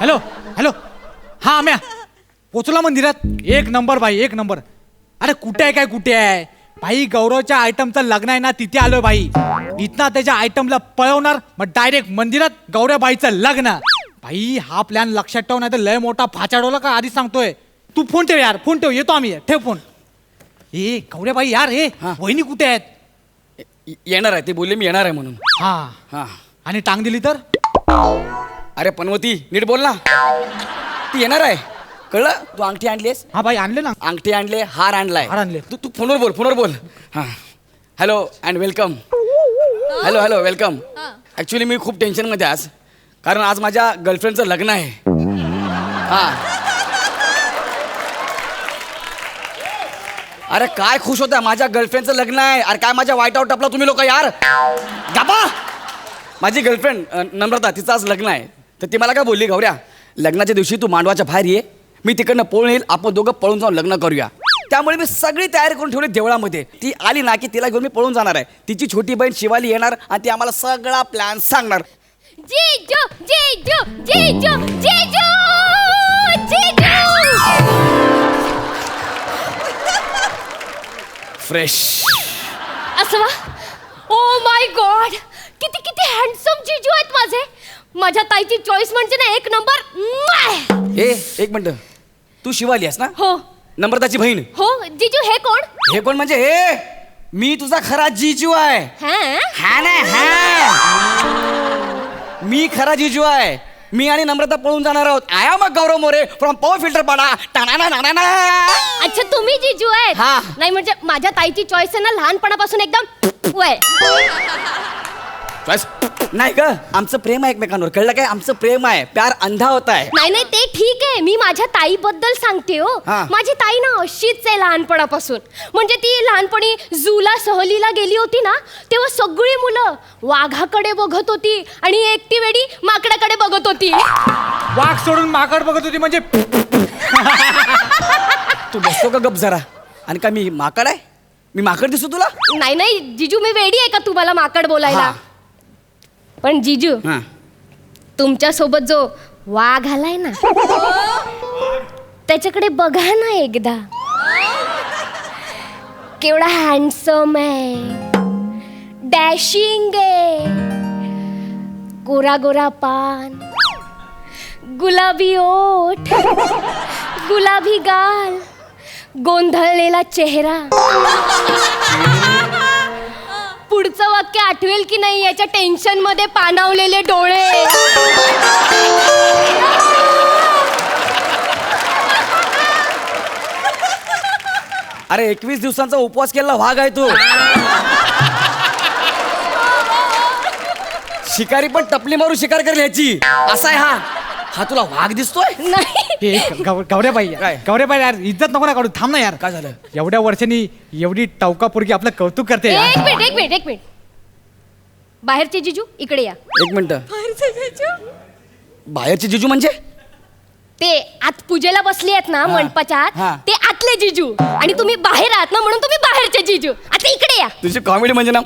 Hello hello हा आम्या पोचला मंदिरात. एक नंबर भाई, एक नंबर. अरे कुठे आहे काय, कुठे आहे भाई? गौरवच्या आयटमचं लग्न आहे ना, तिथे आलोय भाई. इथना त्याच्या आयटमला पळवणार, मग डायरेक्ट मंदिरात गौऱ्याबाईचं लग्न. भाई हा प्लॅन लक्षात ठेव, नाही तर लय मोठा फाचाडवला का, आधीच सांगतोय. तू फोन ठेव यार, फोन ठेव, येतो आम्ही. ठेव फोन. ए गौऱ्याबाई यार, हे वहिनी कुठे आहेत? येणार आहे, ते बोलले मी येणार आहे म्हणून. हा हा. आणि टांग दिली तर? अरे पनवती नीट बोल ना. ती येणार आहे, कळलं? तू अंगठी आणलीस? हा भाई आणले ना, अंगठी आणले, हार आणलाय. हार आणले. तू तू फोनवर बोल, फोनवर बोल. हां. Hello and welcome. Hello hello welcome. Actually मी खूप टेन्शनमध्ये आज, कारण आज माझ्या गर्लफ्रेंडचं लग्न आहे. हां. अरे काय खुश होता, माझ्या गर्लफ्रेंडचं लग्न आहे. अरे काय माझ्या वाईट आउट टपला तुम्ही लोक यार. गाबा, माझी गर्लफ्रेंड नम्रता, तिचं आज लग्न आहे. तर ती मला काय बोलली, गौऱ्या लग्नाच्या दिवशी तू मांडवाच्या बाहेर ये, मी तिकडनं पळून येईल, आपण दोघं पळून जाऊन लग्न करूया. त्यामुळे मी सगळी तयारी करून ठेवली देवळामध्ये. ती आली ना की तिला घेऊन मी पळून जाणार आहे. तिची छोटी बहीण शिवाली येणार आणि ती आम्हाला सगळा प्लॅन सांगणार. जीजू जीजू जीजू जीजू जीजू. फ्रेश. असं वा. ओ माय गॉड, किती किती हँडसम जीजू आहेत माझे. माझ्या ताईची चॉईस म्हणजे ना एक नंबर. ए एक मिनिट, तू शिवाली आहेस ना? हो नम्रताची बहीण. हो. जीजू हे कोण? हे कोण म्हणजे? हे मी तुझा खरा जीजू आहे. हा हा ना, हा मी खरा जीजू आहे. मी आणि नम्रता पळून जाणार आहोत. I am a Gaurav More from power filter पाडा. अच्छा तुम्ही जीजू आहेत? हा. नाही म्हणजे माझ्या ताईची चॉईस आहे ना लहानपणापासून एकदम वय. नाही ग, आमचं प्रेम आहे एकमेकांवर, कळलं काय? आमचं प्रेम आहे, प्यार अंधा होता आहे. नाही नाही ते ठीक आहे, मी माझ्या ताईबद्दल सांगते हो. हा. माझी ताई ना अशीच आहे लहानपणापासून. म्हणजे ती लहानपणी झूला सहलीला गेली होती ना, तेव्हा सगळी मुलं वाघाकडे बघत होती आणि एकटी वेडी माकडाकडे बघत होती. वाघ सोडून माकड बघत होती म्हणजे? तू बसतो का गप जरा? आणि का मी माकड आहे? मी माकड दिसतो तुला? नाही नाही जीजू, मी वेडी आहे का तुम्हाला माकड बोलायला? हा. पण जीजू, हा. तुमच्या सोबत जो वाघ आलाय ना, त्याच्याकडे बघा ना एकदा. केवढा हँडसम आहे, डॅशिंग आहे. गोरा गोरा पान, गुलाबी ओठ, गुलाबी गाल, गोंधळलेला चेहरा. पुढचं वाक्य आठवेल की नाही याच्या टेन्शन मध्ये पाणावलेले डोळे. अरे 21 दिवसांचा उपवास केलेला वाघ आहे तू. शिकारी पण टपली मारून शिकार करेल ह्याची. असा आहे हा. हा तुला वाघ दिसतोय? नाही गौऱ्याबाई काय? गौऱ्याबाई यार, इज्जत नको ना काढू. थांब ना यार. काय झालं? एवढ्या वर्षांनी एवढी टवका पोरगी आपलं कौतुक करते यार. एक मिनिट एक मिनिट एक मिनिट. बाहेरचे जीजू इकडे या. एक मिनिट. बाहेरचे जिजू म्हणजे? ते आत पूजेला बसले आहेत ना मंडपाच्या हा. आत, ते आतले जीजू. आणि तुम्ही बाहेर आहात ना, म्हणून तुम्ही बाहेरचे जीजू. आता इकडे या. तुझी कॉमेडी म्हणजे ना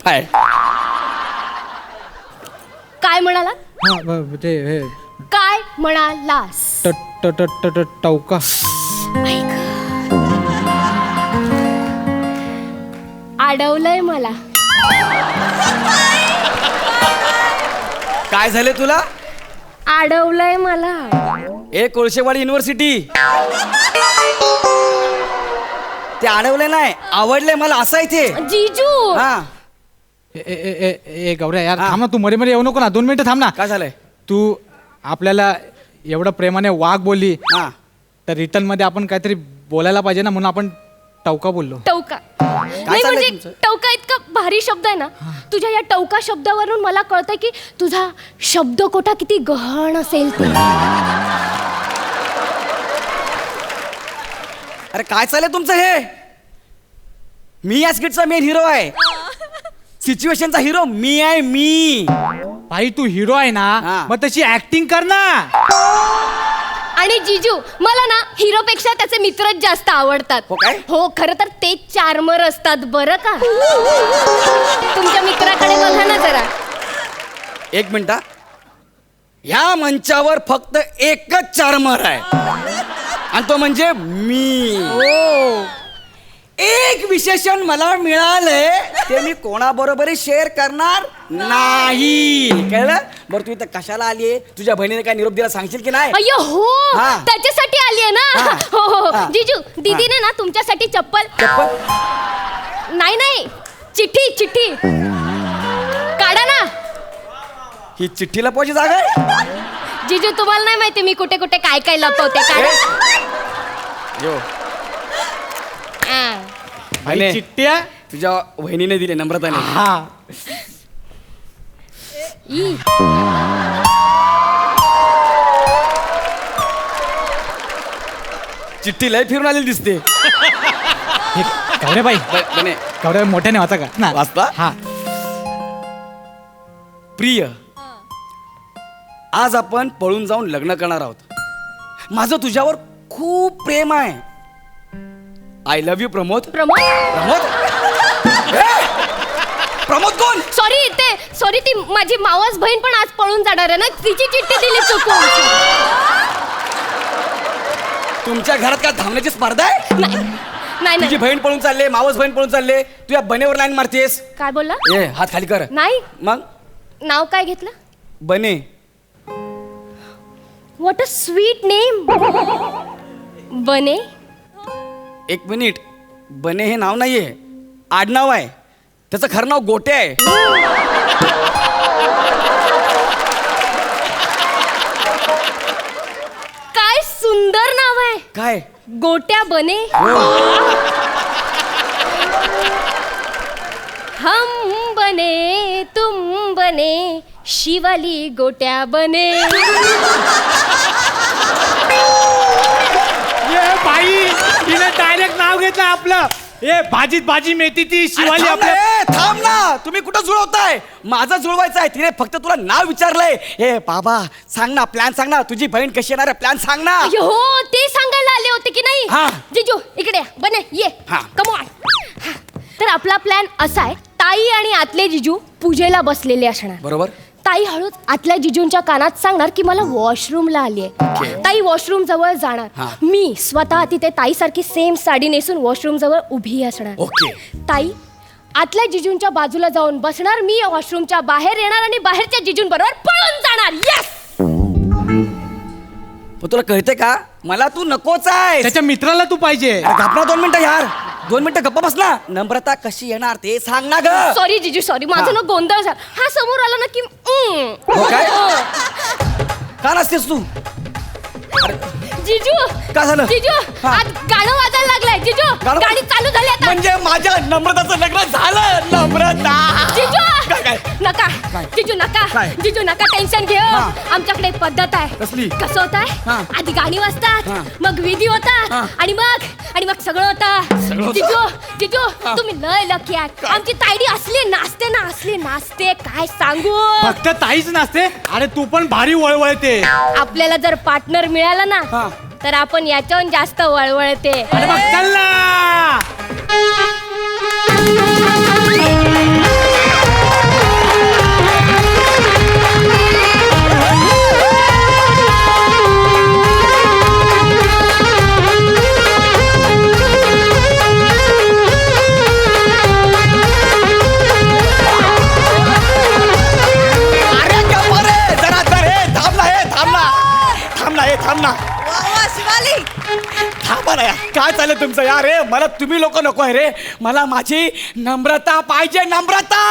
आहे. काय म्हणाला? ते हे, काय म्हणालास? टवका. ऐक. अडवलंय मला. काय झाले तुला? अडवलंय मला. ए कोळशेवाडी युनिव्हर्सिटी, ते अडवले नाही, आवडले मला. असं आहे ते. जीजू हा. ए गौऱ्या यार, हा. थांब ना, तू मध्ये मध्ये येऊ नको ना. 2 मिनिटं थांब ना. काय झालंय? तू आपल्याला एवढं प्रेमाने वाघ बोलली, हा. तर रिटर्न मध्ये आपण काहीतरी बोलायला पाहिजे ना, म्हणून आपण टवका बोललो. टवका. नाही चाललंय म्हणजे तुमचं? टवका इतका भारी शब्द आहे ना. तुझ्या या टवका शब्दावरून मला कळतंय की तुझा शब्दकोटा किती गहन असेल ते. अरे काय चाललंय तुमचं हे? मी या स्किटचा मेन हिरो आहे. सिच्युएशनचा हिरो मी आहे. मी भाई तू हिरो आहे ना, हा. मग तशी ऍक्टिंग कर ना. आणि जीजू, मला ना हिरोपेक्षा त्याचे मित्रच जास्त आवडतात. हो काय? हो, खरं तर ते चार्मर असतात बरं का. तुमच्या मित्राकडे बघा ना जरा. एक मिनिट. ह्या मंचावर फक्त एकच चार्मर आहे आणि तो म्हणजे मी. एक विशेषण मला मिळालंय ते मी कोणाबरोबरही शेअर करणार नाही. कळलं? बरं तू इथं कशाला आलीये? तुझ्या बहिणीने काय निरोप दिला सांगशील की नाही? अय्यो हो हा. त्याच्यासाठी आली आहे ना. हा. हो हो हा. जिजू दीदीने ना तुमच्यासाठी चप्पल नाही चिठ्ठी चिठ्ठी काढा ना. ही चिठ्ठीला पोहायची जागा आहे? जिजू तुम्हाला नाही माहिती मी कुठे कुठे काय काय लपवते. काढा. यो हा. बहिणी, चिठ्ठ्या तुझ्या बहिणीने दिले नम्रताने. हा ई. चिठ्ठी लय फिरून आलेली दिसते. गौऱ्याबाई बने गौऱ्या मोठ्याने वाचा का ना वाचता? हा. प्रिय, आज आपण पळून जाऊन लग्न करणार आहोत. माझं तुझ्यावर खूप प्रेम आहे. I love you Pramod. Pramod Pramod ए! प्रमोद कोण? सॉरी ती माझी मावस बहीण पण आज पळून जाणार आहे ना. तिची चिठ्ठी दिली चुकून. तुमच्या घरात काय धावण्याची स्पर्धा आहे? नाही तुझी नाही बहीण पळून चालले, मावस बहीण पळून चालले, तू या बनेवर लाईन मारतेस. काय बोलला? ए हात खाली कर. नाही मग नाव काय घेतलं? बने. What a sweet name. बने. एक मिनिट, बने हे नाव नाहीये, आडनाव आहे. त्याचं खरं नाव गोटे आहे. काय सुंदर नाव आहे. काय? गोट्या बने. हम बने तुम बने शिवाली गोट्या बने. ये बाई तिने डायरेक्ट नाव घेतलं आपलं. ए भाजीत भाजी मेथी ती शिवाली अरे थांब आपल्या. ना, ए, थांब ना. तुम्ही कुठं जुळवताय? माझं जुळवायचं आहे. तिने फक्त तुला नाव विचारलंय. ए बाबा सांग ना, प्लॅन सांग ना. तुझी बहीण कशी येणार आहे, प्लॅन सांग ना. हो ते सांगायला आले होते की नाही. हा. जिजू इकडे या. बने ये. हा. Come on. तर आपला प्लॅन असा आहे, ताई आणि आतले जिजू पूजेला बसलेले असणार. बरोबर. ताई हळूच आतल्या जिजूंच्या कानात सांगणार की मला वॉशरूमला आली आहे. ओके. ताई वॉशरूम जवळ जाणार. हा. मी स्वतः तिथे ताईसारखी सेम साडी नेसून वॉशरूम जवळ उभी असणार. ओके. ताई आतल्या जिजूंच्या बाजूला जाऊन बसणार. मी वॉशरूमच्या बाहेर येणार आणि बाहेरच्या जिजूंबरोबर पळून जाणार. येस. पण तुला कळते का, मला तू नकोच आहे. त्याच्या मित्राला तू पाहिजे. गप्पा 2 मिनिटं यार, 2 मिनिटं गप्पा बस ना. नम्रता कशी येणार ते सांग ना ग. सॉरी जिजू सॉरी माझं हा. ना गोंधळ झाला. हा समोर आला ना की हो काय? का नसतेस तू? जिजू काय झालं? जिजू हा. आज गाणं वाजायला लागलंय. जिजू गाणं? गाणी चालू झाली आता. म्हणजे माझ्या नम्रताचं लग्न झालं. नम्रता जिजू काय? नका काय? जिजू नका काय? जिजू नका टेन्शन घेऊ. हा. आमच्याकडे एक पद्धत आहे. कसली? कसं होत हा. आहे, आधी गाणी वाजतात, हा. मग विधी होतात हा. आणि मग सगळं सगळं होतं. होतं? जिजू जिजू हा. तुम्ही लय लकी आहात. आमची तायडी असली नाचते काय सांगू. फक्त ताईच नसते. अरे तू पण भारी वळवळते. आपल्याला जर पार्टनर मिळाला ना हा. तर आपण याच्याहून जास्त वळवळते. अरे मग चल ना. अरे गप्पा रे, जरा तर हे थांब ना. थांबा ना यार. काय चाललं तुमचं यार? रे मला तुम्ही लोक नको आहे रे. मला माझी नम्रता पाहिजे. नम्रता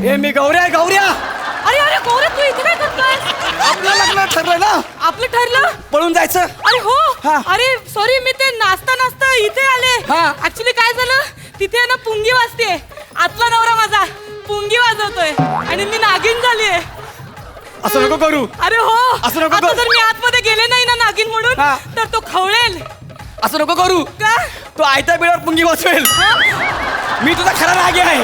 हे मी गौऱ्या. अरे अरे गौरव तू इथे काय करतोय? आपलं लग्न ठरलं ना, आपलं ठरलं. पळून जायचं. अरे हो. हा. अरे सॉरी मी ते नाचता इथे आले. हा. ऍक्च्युली काय झालं, तिथे ना पुंगी वाजते. आतला नवरा माझा पुंगी वाजवतोय आणि मी नागिन झालीये. असं नको करू. अरे हो. असं नको आता करू. जर मी आतमध्ये गेले नाही ना नागिन म्हणून हा. तर तो खवळेल असं नको करू. का? तो आयत्या बिळावर पुंगी वाचवेल. मी तुझा खरा रागी आहे,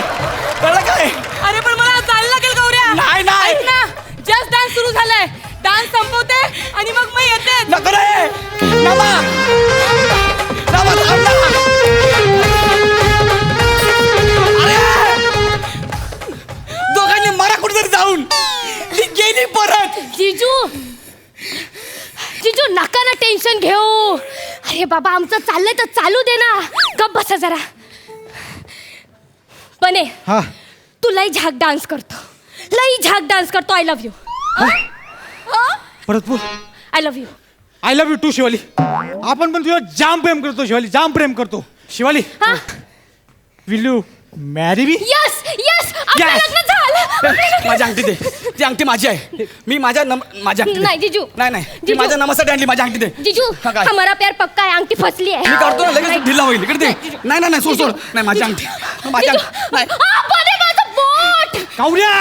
कळलं काय? अरे पण मला जायला लागेल गौऱ्या. नाही, नाही. ऐक ना, जस्ट डान्स सुरू झालाय. डान्स संपवते आणि मग मी येते. नको रे. नमा. नमा, थांब ना. अरे दोघांनी मारा कुठेतरी जाऊन. ती गेली परत. जिजू जिजू नका ना टेन्शन घेऊ. अरे बाबा आमचं चाललंय तर चालू दे ना. गप बसा जरा. बने हा तू लई झाक डान्स करतो, लई झाक डान्स करतो. I love you. परत बोल. I love you. I love you too Shivali. आपण पण तुझ्या जाम प्रेम करतो शिवाली, जाम प्रेम करतो शिवाली. हा will you marry me? Yes yes आपलं Yes. लग्न झालं. माझी अंगठी दे. ती अंगठी माझी आहे. मी माझ्या माझी अंगठी दे. नाही जिजू. नाही नाही ती जिजू. माझ्या नमस्साठी आणली. माझी अंगठी दे. जिजू हा, काय? हमारा प्यार पक्का है. अंगठी फसली है. मी काढतो ना लगेच नाही. ढिला होईल. इकडे दे. नाही, जिजू. नाही नाही नाही सोड सोड. नाही माझी अंगठी. माझी जिजू. अंगठी नाही. बने माझं बोट. कावड्या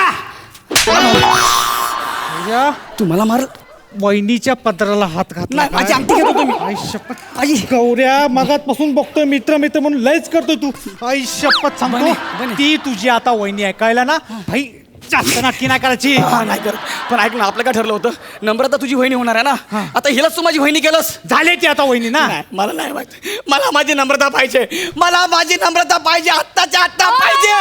तू मला मार. वहिनीच्या पत्राला हात घातला नाही, माझी अंगठी घेतो तुम्ही. आई शपथ. आई गौऱ्या मगातपासून बघतोय मित्र मित्र म्हणून लयच करतोय तू. आई शपथ सांगतो बने, बने. ती तुझी आता वहिनी आहे, कळलं ना भाई. जास्त नाटकी नाही करायची. हा नाही करत. पण ऐक ना, आपलं काय ठरलं होतं, नम्रता तुझी वहिनी होणार आहे ना. आता हिलाच तू माझी वहिनी केलंस. झाले ती आता वहिनी ना. नाही, मला नाही माहित. मला माझी नम्रता पाहिजे. मला माझी नम्रता पाहिजे. आत्ताच्या आत्ता पाहिजे.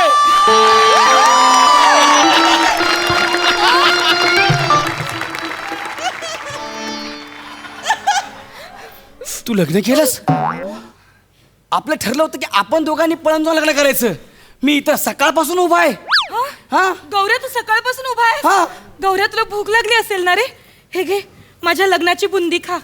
तू लग्न केलंस. आपलं ठरलं होतं की आपण दोघांनी पळून जाऊन लग्न करायचं. मी इथं सकाळपासून उभा आहे. हा गौऱ्या तू सकाळपासून उभा हा. आहे. गौऱ्या तुला भूक लागली असेल ना रे. हे घे माझ्या लग्नाची बुंदी खा.